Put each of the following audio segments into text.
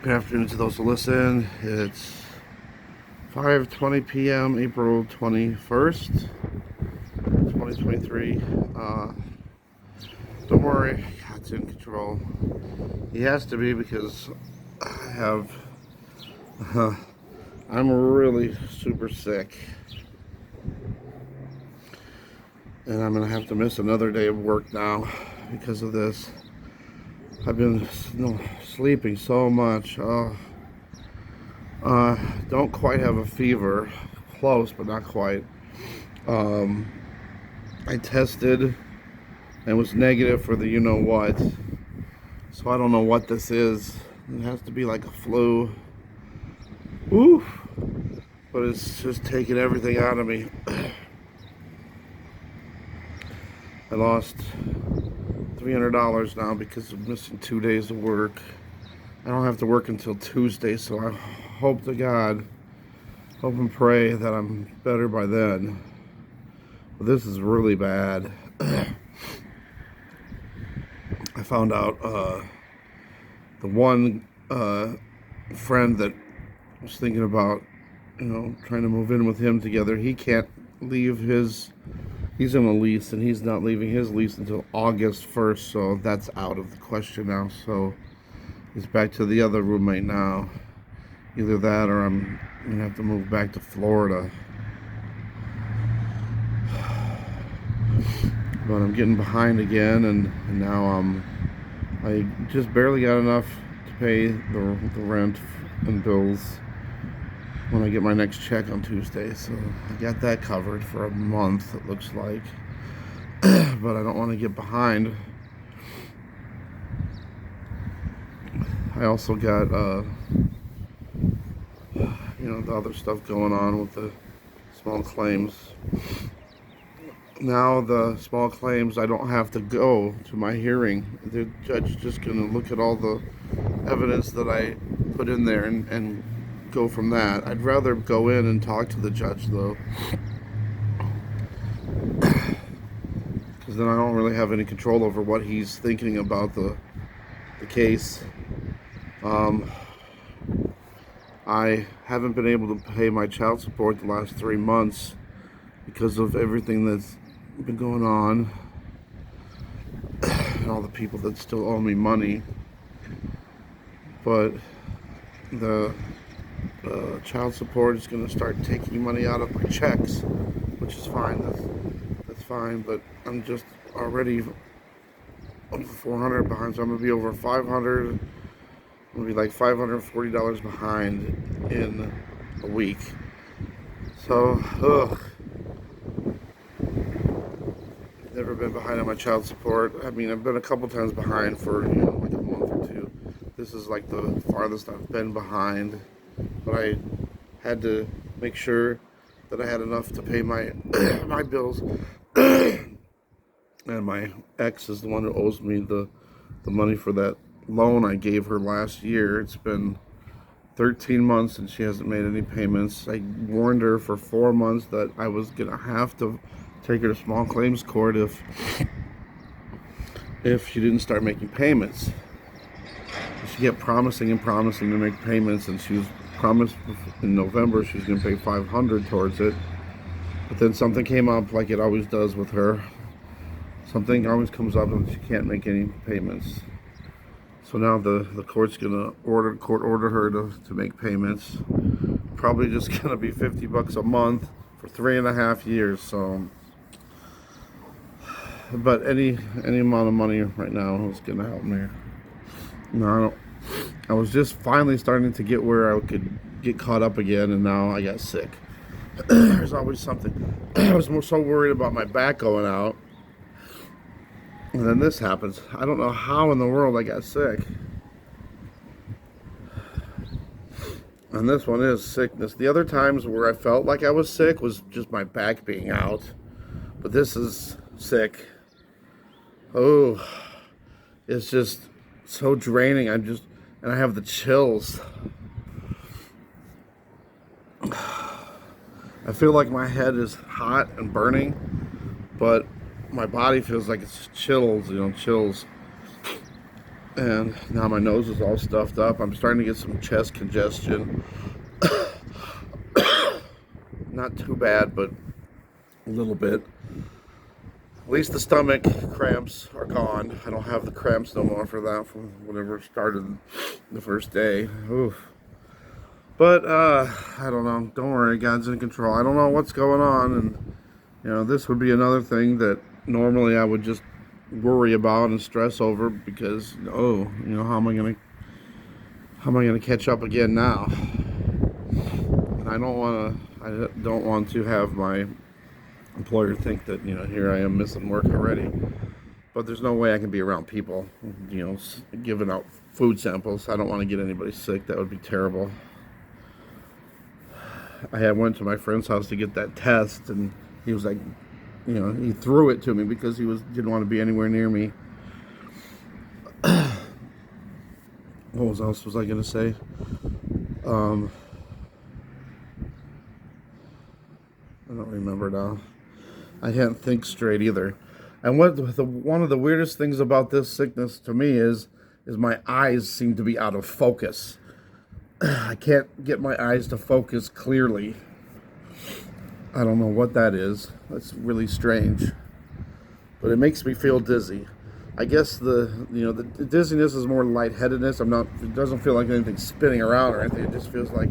Good afternoon to those who listen. It's 5:20 p.m. April 21st, 2023. Don't worry, God's in control. He has to be because I have, I'm really super sick. And I'm going to have to miss another day of work now because of this. I've been sleeping so much. Don't quite have a fever. Close, but not quite. I tested and was negative for the you-know-what. So I don't know what this is. It has to be like a flu. Oof. But it's just taking everything out of me. I lost $300 now because of missing 2 days of work. I don't have to work until Tuesday, so I hope to God, hope and pray that I'm better by then. But this is really bad. I found out the one friend that was thinking about, trying to move in with him together, he can't leave his, he's in a lease and he's not leaving his lease until August 1st, so that's out of the question now. So he's back to the other roommate now. Either that or I'm going to have to move back to Florida. But I'm getting behind again, and now I just barely got enough to pay the rent and bills when I get my next check on Tuesday. So I got that covered for a month, it looks like. But I don't want to get behind. I also got the other stuff going on with the small claims. Now the small claims, I don't have to go to my hearing. The judge is just going to look at all the evidence that I put in there and go from that. I'd rather go in and talk to the judge, though, because then I don't really have any control over what he's thinking about the case. I haven't been able to pay my child support the last 3 months because of everything that's been going on and all the people that still owe me money. But the child support is going to start taking money out of my checks, which is fine. That's fine. But I'm just already over 400 behind, so I'm going to be over 500. I'm going to be like $540 behind in a week. So, never been behind on my child support. I mean, I've been a couple times behind for, like a month or two. This is like the farthest I've been behind. But I had to make sure that I had enough to pay my my bills. And my ex is the one who owes me the money for that loan I gave her last year. It's been 13 months and she hasn't made any payments. I warned her for 4 months that I was gonna have to take her to small claims court if she didn't start making payments. She kept promising and promising to make payments, and she was promised in November she was going to pay $500 towards it. But then something came up, like it always does with her. Something always comes up and she can't make any payments. So now the court's going to court order her to make payments. Probably just going to be $50 a month for 3.5 years. So, but any amount of money right now is going to help me. No, I was just finally starting to get where I could get caught up again, and now I got sick. There's always something. I was so worried about my back going out, and then this happens. I don't know how in the world I got sick. And this one is sickness. The other times where I felt like I was sick was just my back being out. But this is sick. Oh, it's just so draining. And I have the chills. I feel like my head is hot and burning, but my body feels like it's chills, chills. and now my nose is all stuffed up. I'm starting to get some chest congestion. Not too bad, but a little bit. At least the stomach cramps are gone. I don't have the cramps no more for that from whatever started the first day. Oof. But I don't know. Don't worry, God's in control. I don't know what's going on, and this would be another thing that normally I would just worry about and stress over because how am I gonna catch up again now? And I don't want to have my employer think that here I am missing work already. But there's no way I can be around people, giving out food samples. I don't want to get anybody sick. That would be terrible. I went to my friend's house to get that test, and he was like, he threw it to me because he didn't want to be anywhere near me. What else was I gonna say? I don't remember now. I can't think straight either. And one of the weirdest things about this sickness to me is my eyes seem to be out of focus. I can't get my eyes to focus clearly. I don't know what that is. That's really strange. But it makes me feel dizzy. I guess the dizziness is more lightheadedness. It doesn't feel like anything's spinning around or anything. It just feels like,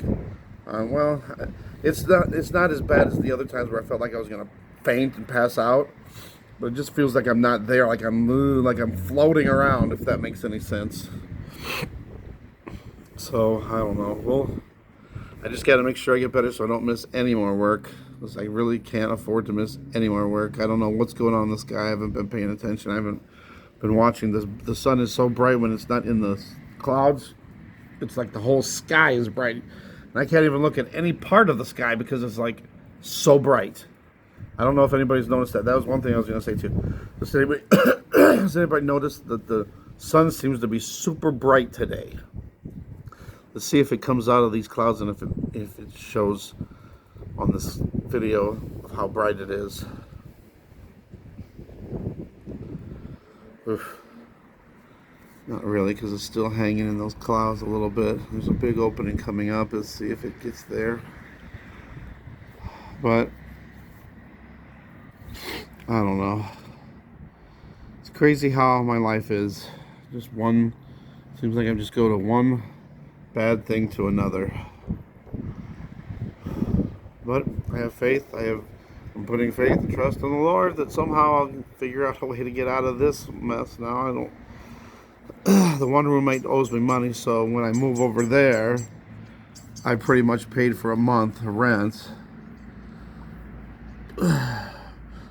it's not as bad as the other times where I felt like I was gonna faint and pass out. But it just feels like I'm not there, like I'm floating around, if that makes any sense. So I don't know. Well, I just got to make sure I get better so I don't miss any more work, because I really can't afford to miss any more work. I don't know what's going on in the sky. I haven't been paying attention. I haven't been watching this. The sun is so bright when it's not in the clouds. It's like the whole sky is bright, and I can't even look at any part of the sky because it's like so bright. I don't know if anybody's noticed that. That was one thing I was going to say too. Has anybody noticed that the sun seems to be super bright today? Let's see if it comes out of these clouds and if it shows on this video of how bright it is. Oof. Not really, because it's still hanging in those clouds a little bit. There's a big opening coming up. Let's see if it gets there. But I don't know. It's crazy how my life is. Seems like I just go to one bad thing to another. But I have faith. I'm putting faith and trust in the Lord that somehow I'll figure out a way to get out of this mess now. The one roommate owes me money, so when I move over there, I pretty much paid for a month of rent.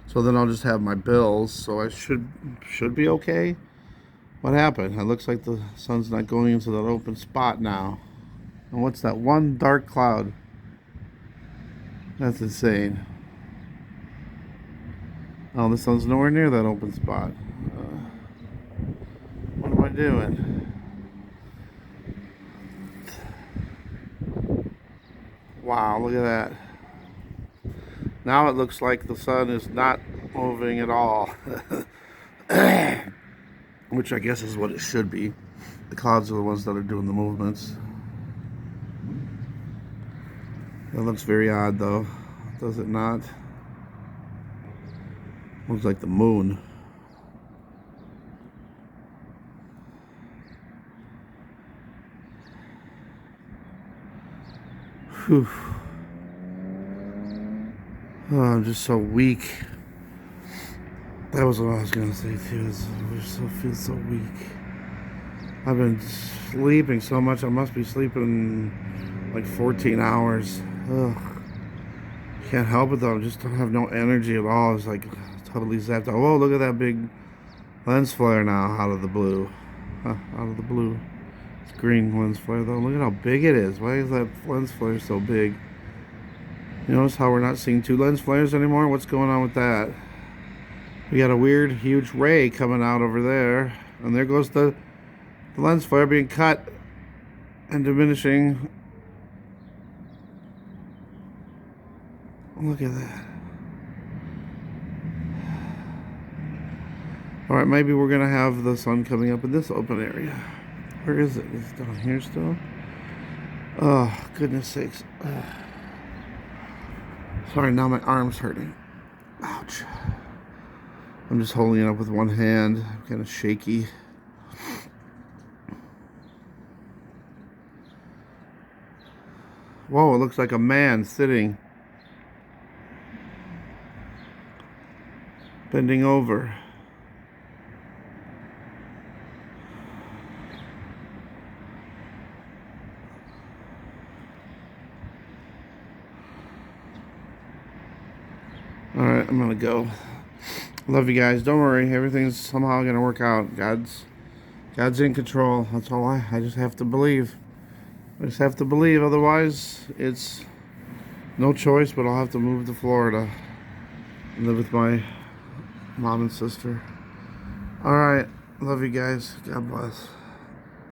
So then I'll just have my bills, so I should be okay. What happened? It looks like the sun's not going into that open spot now. And what's that one dark cloud? That's insane. Oh, the sun's nowhere near that open spot. What am I doing? Wow, look at that. Now it looks like the sun is not moving at all. Which I guess is what it should be. The clouds are the ones that are doing the movements. That looks very odd though, does it not? Looks like the moon. Whew. Oh, I'm just so weak. That was what I was gonna say too. I feel so weak. I've been sleeping so much. I must be sleeping like 14 hours. Ugh. Can't help it though. I just don't have no energy at all. It's like totally zapped out. Whoa, look at that big lens flare now out of the blue. Out of the blue. It's green lens flare though. Look at how big it is. Why is that lens flare so big? You notice how we're not seeing two lens flares anymore? What's going on with that? We got a weird, huge ray coming out over there. And there goes the lens flare being cut and diminishing. Look at that. All right, maybe we're gonna have the sun coming up in this open area. Where is it? It's down here still. Oh, goodness sakes. Sorry, now my arm's hurting. Ouch. I'm just holding it up with one hand. I'm kind of shaky. Whoa, it looks like a man sitting. Bending over. Alright, I'm gonna go. Love you guys. Don't worry, everything's somehow gonna work out. God's in control. That's all I just have to believe. I just have to believe, otherwise it's no choice, but I'll have to move to Florida and live with my mom and sister. Alright, love you guys. God bless.